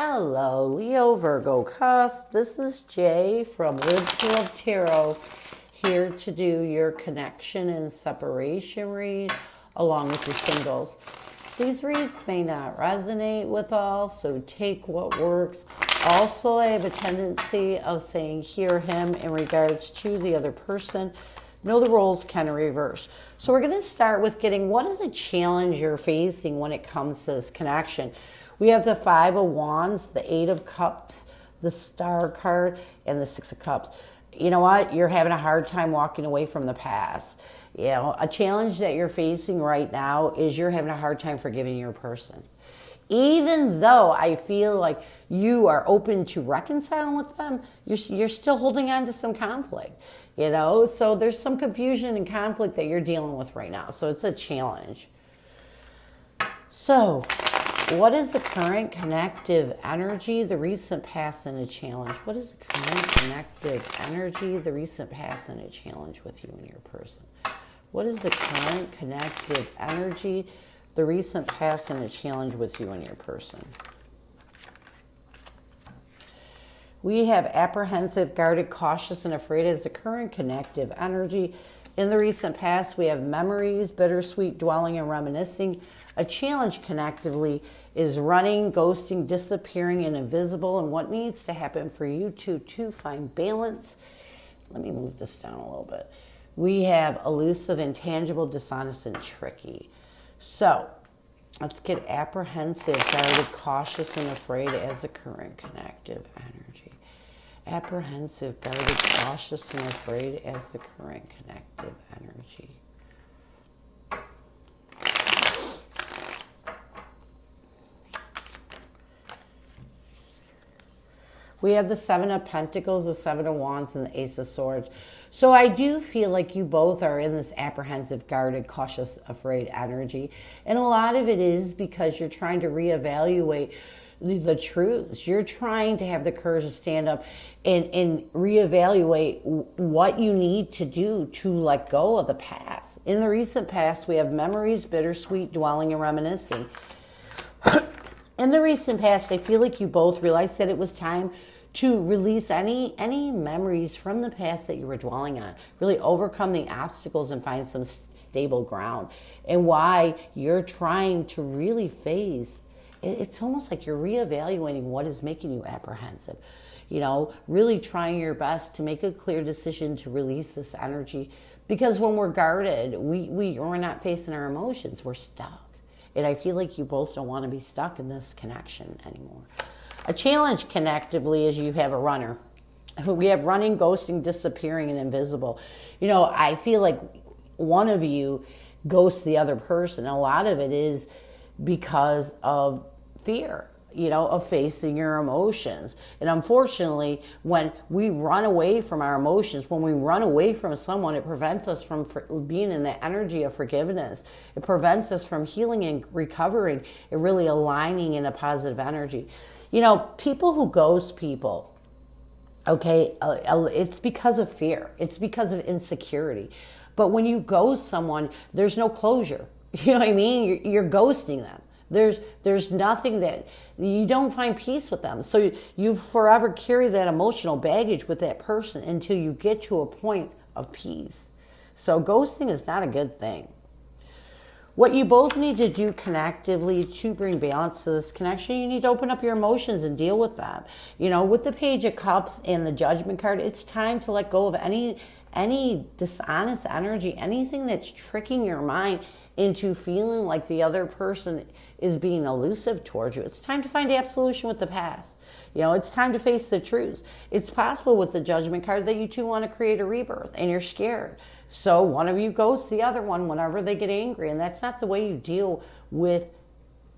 Hello, Leo, Virgo, Cusp. This is Jay from Live to Love Tarot, here to do your connection and separation read along with your singles. These reads may not resonate with all, so take what works. Also, I have a tendency of saying hear him in regards to the other person. Know the roles can reverse. So we're going to start with getting what is a challenge you're facing when it comes to this connection. We have the Five of Wands, the Eight of Cups, the Star card, and the Six of Cups. You know what? You're having a hard time walking away from the past. You know, a challenge that you're facing right now is you're having a hard time forgiving your person. Even though I feel like you are open to reconciling with them, you're still holding on to some conflict, you know? So there's some confusion and conflict that you're dealing with right now. So it's a challenge. So what is the current connective energy, the recent past, and a challenge? What is the current connective energy, the recent past, and a challenge with you and your person? What is the current connective energy, the recent past, and a challenge with you and your person? We have apprehensive, guarded, cautious, and afraid as the current connective energy. In the recent past, we have memories, bittersweet, dwelling, and reminiscing. A challenge connectively is running, ghosting, disappearing, and invisible, and what needs to happen for you to find balance. Let me move this down a little bit. We have elusive, intangible, dishonest, and tricky. So let's get apprehensive, guarded, cautious, and afraid as the current connective energy. Apprehensive, guarded, cautious, and afraid as the current connective energy. We have the Seven of Pentacles, the Seven of Wands, and the Ace of Swords. So I do feel like you both are in this apprehensive, guarded, cautious, afraid energy. And a lot of it is because you're trying to reevaluate the truths. You're trying to have the courage to stand up and reevaluate what you need to do to let go of the past. In the recent past, we have memories, bittersweet, dwelling, and reminiscing. In the recent past, I feel like you both realized that it was time to release any memories from the past that you were dwelling on. Really overcome the obstacles and find some stable ground. And why you're trying to really face, it's almost like you're reevaluating what is making you apprehensive. You know, really trying your best to make a clear decision to release this energy. Because when we're guarded, we're not facing our emotions, we're stuck. And I feel like you both don't want to be stuck in this connection anymore. A challenge connectively is you have a runner. We have running, ghosting, disappearing, and invisible. You know, I feel like one of you ghosts the other person. A lot of it is because of fear, you know, of facing your emotions. And unfortunately, when we run away from our emotions, when we run away from someone, it prevents us from being in the energy of forgiveness. It prevents us from healing and recovering and really aligning in a positive energy. You know, people who ghost people, okay, it's because of fear. It's because of insecurity. But when you ghost someone, there's no closure. You know what I mean? You're ghosting them. There's nothing that, you don't find peace with them. So you forever carry that emotional baggage with that person until you get to a point of peace. So ghosting is not a good thing. What you both need to do connectively to bring balance to this connection, you need to open up your emotions and deal with them. You know, with the Page of Cups and the Judgment card, it's time to let go of any dishonest energy, anything that's tricking your mind into feeling like the other person is being elusive towards you. It's time to find absolution with the past. You know, it's time to face the truth. It's possible with the Judgment card that you two want to create a rebirth and you're scared. So one of you ghosts the other one whenever they get angry, and that's not the way you deal with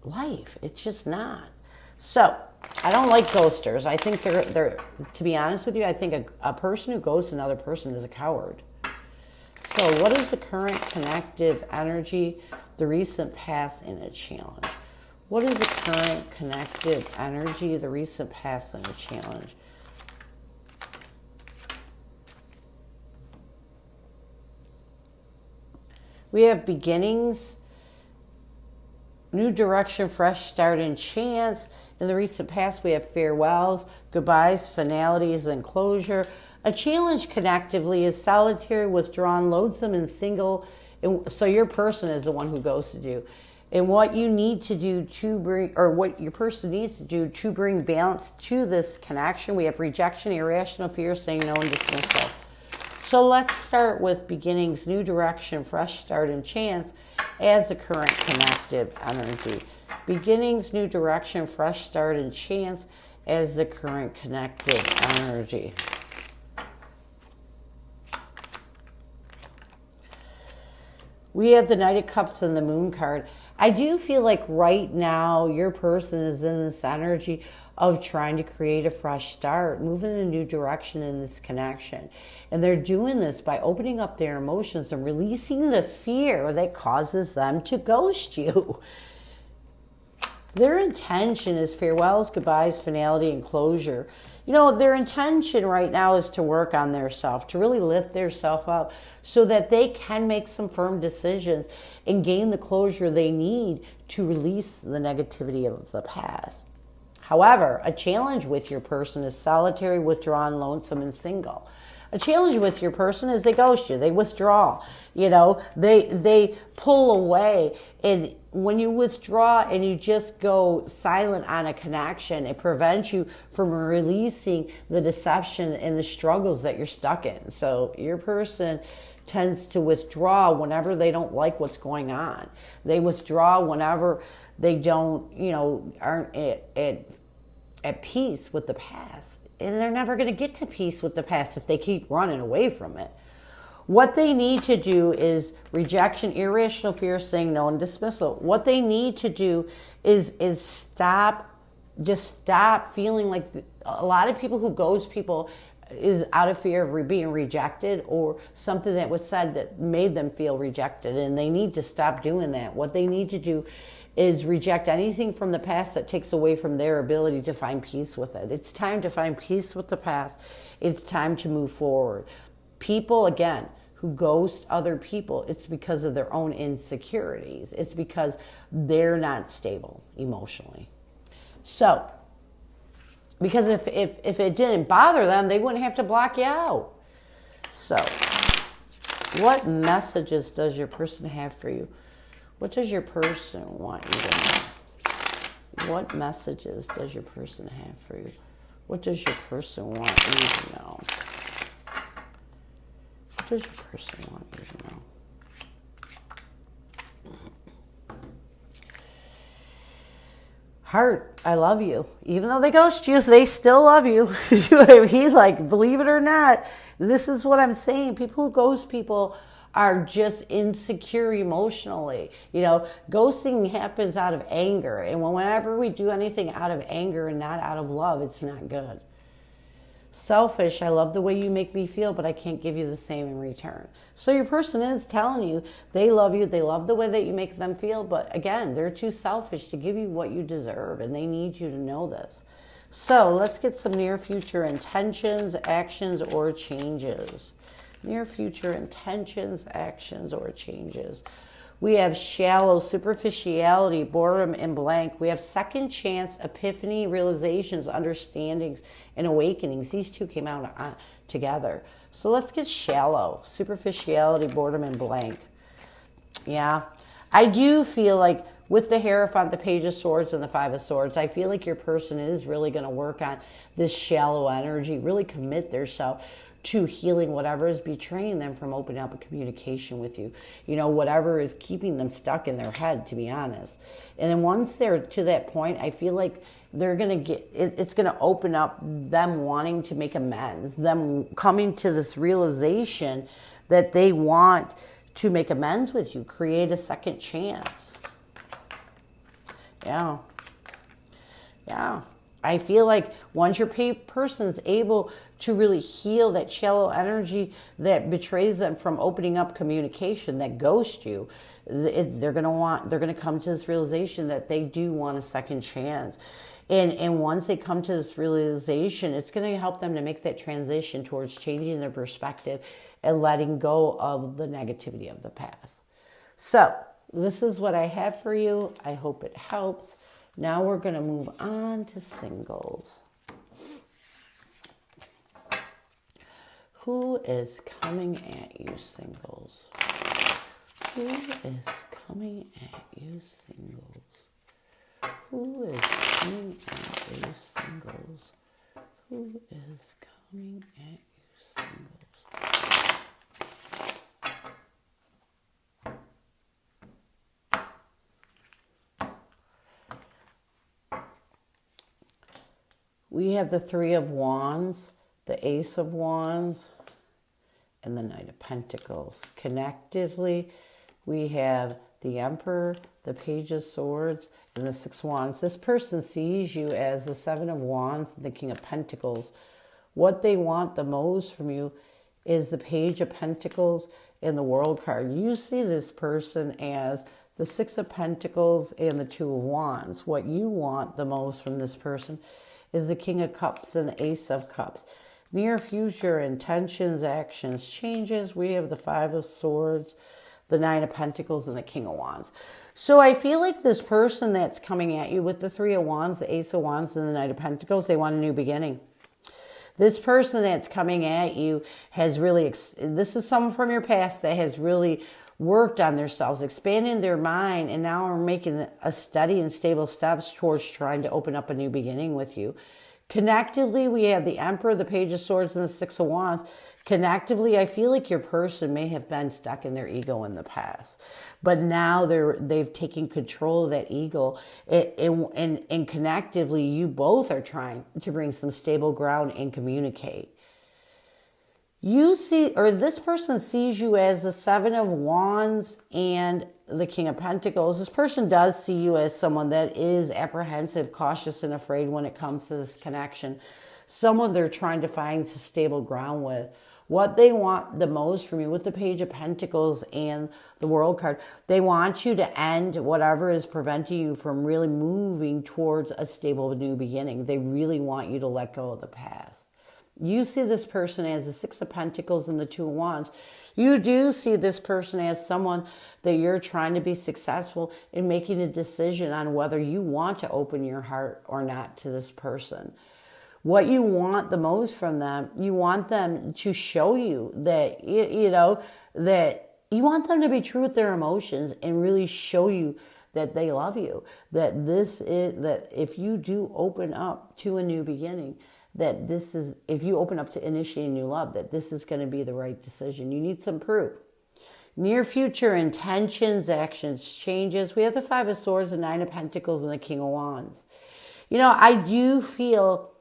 life. It's just not. So I don't like ghosters. I think they're to be honest with you, I think a person who ghosts another person is a coward. So what is the current connective energy, the recent past, and a challenge? What is the current connective energy, the recent past, and a challenge? We have beginnings, New direction, fresh start, and chance. In the recent past, we have farewells, goodbyes, finalities, and closure. A challenge connectively is solitary, withdrawn, loathsome, and single. And so your person is the one who ghosted you. And what you need to do to bring, or what your person needs to do to bring balance to this connection, we have rejection, irrational fear, saying no, and dismissal. So let's start with beginnings, new direction, fresh start, and chance as the current connective energy. Beginnings, new direction, fresh start, and chance as the current connective energy. We have the Knight of Cups and the Moon card. I do feel like right now your person is in this energy of trying to create a fresh start, moving in a new direction in this connection. And they're doing this by opening up their emotions and releasing the fear that causes them to ghost you. Their intention is farewells, goodbyes, finality, and closure. You know, their intention right now is to work on their self, to really lift their self up so that they can make some firm decisions and gain the closure they need to release the negativity of the past. However, a challenge with your person is solitary, withdrawn, lonesome, and single. A challenge with your person is they ghost you, they withdraw, you know, they pull away. And when you withdraw and you just go silent on a connection, it prevents you from releasing the deception and the struggles that you're stuck in. So your person tends to withdraw whenever they don't like what's going on. They withdraw whenever they don't, you know, aren't at peace with the past. And they're never going to get to peace with the past if they keep running away from it. What they need to do is rejection, irrational fear, saying no, and dismissal. What they need to do is stop feeling like a lot of people who ghost people is out of fear of being rejected or something that was said that made them feel rejected, and they need to stop doing that. What they need to do is reject anything from the past that takes away from their ability to find peace with it. It's time to find peace with the past. It's time to move forward. People, again, who ghost other people, it's because of their own insecurities. It's because they're not stable emotionally. So, because if it didn't bother them, they wouldn't have to block you out. So, what messages does your person have for you? What does your person want you to know? What messages does your person have for you? What does your person want you to know? What does your person want you to know? Heart, I love you. Even though they ghost you, they still love you. He's like, believe it or not, this is what I'm saying. People who ghost people are just insecure emotionally. You know, ghosting happens out of anger. And whenever we do anything out of anger and not out of love, it's not good. Selfish, I love the way you make me feel, but I can't give you the same in return. So your person is telling you they love you, they love the way that you make them feel, but again, they're too selfish to give you what you deserve, and they need you to know this. So let's get some near future intentions, actions, or changes. Near future intentions, actions, or changes. We have shallow, superficiality, boredom, and blank. We have second chance, epiphany, realizations, understandings, and awakenings. These two came out together. So let's get shallow, superficiality, boredom, and blank. Yeah, I do feel like with the Hierophant, the Page of Swords, and the Five of Swords, I feel like your person is really going to work on this shallow energy, really commit themselves to healing whatever is betraying them from opening up a communication with you. You know, whatever is keeping them stuck in their head, to be honest. And then once they're to that point, I feel like they're going to get, it's going to open up them wanting to make amends, them coming to this realization that they want to make amends with you, create a second chance. Yeah. Yeah. I feel like once your person's able to really heal that shallow energy that betrays them from opening up communication, that ghosts you, they're going to come to this realization that they do want a second chance. And once they come to this realization, it's going to help them to make that transition towards changing their perspective and letting go of the negativity of the past. So this is what I have for you. I hope it helps. Now we're going to move on to singles. Who is coming at you, singles? Who is coming at you, singles? Who is coming at you, singles? Who is coming at you, singles? We have the Three of Wands, the Ace of Wands, and the Knight of Pentacles. Connectively, we have the Emperor, the Page of Swords, and the Six of Wands. This person sees you as the Seven of Wands and the King of Pentacles. What they want the most from you is the Page of Pentacles and the World card. You see this person as the Six of Pentacles and the Two of Wands. What you want the most from this person is the King of Cups and the Ace of Cups. Near future intentions, actions, changes. We have the Five of Swords, the Nine of Pentacles, and the King of Wands. So I feel like this person that's coming at you with the Three of Wands, the Ace of Wands, and the Knight of Pentacles, they want a new beginning. This person that's coming at you has really, this is someone from your past that has really worked on themselves, expanding their mind, and now are making a steady and stable steps towards trying to open up a new beginning with you. Connectively, we have the Emperor, the Page of Swords, and the Six of Wands. Connectively, I feel like your person may have been stuck in their ego in the past, but now they've taken control of that ego, and connectively, you both are trying to bring some stable ground and communicate. You see, or this person sees you as the Seven of Wands and the King of Pentacles. This person does see you as someone that is apprehensive, cautious, and afraid when it comes to this connection. Someone they're trying to find stable ground with. What they want the most from you with the Page of Pentacles and the World card, they want you to end whatever is preventing you from really moving towards a stable new beginning. They really want you to let go of the past. You see this person as the Six of Pentacles and the Two of Wands. You do see this person as someone that you're trying to be successful in making a decision on whether you want to open your heart or not to this person. What you want the most from them, you want them to show you that, that you want them to be true with their emotions and really show you that they love you. That if you do open up to a new beginning, if you open up to initiating new love, that this is going to be the right decision. You need some proof. Near future intentions, actions, changes. We have the Five of Swords, the Nine of Pentacles, and the King of Wands. I do feel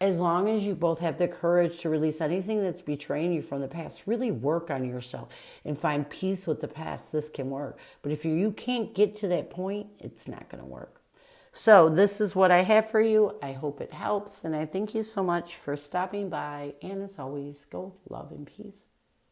as long as you both have the courage to release anything that's betraying you from the past, really work on yourself and find peace with the past, this can work. But if you can't get to that point, it's not going to work. So this is what I have for you. I hope it helps. And I thank you so much for stopping by. And as always, go love and peace.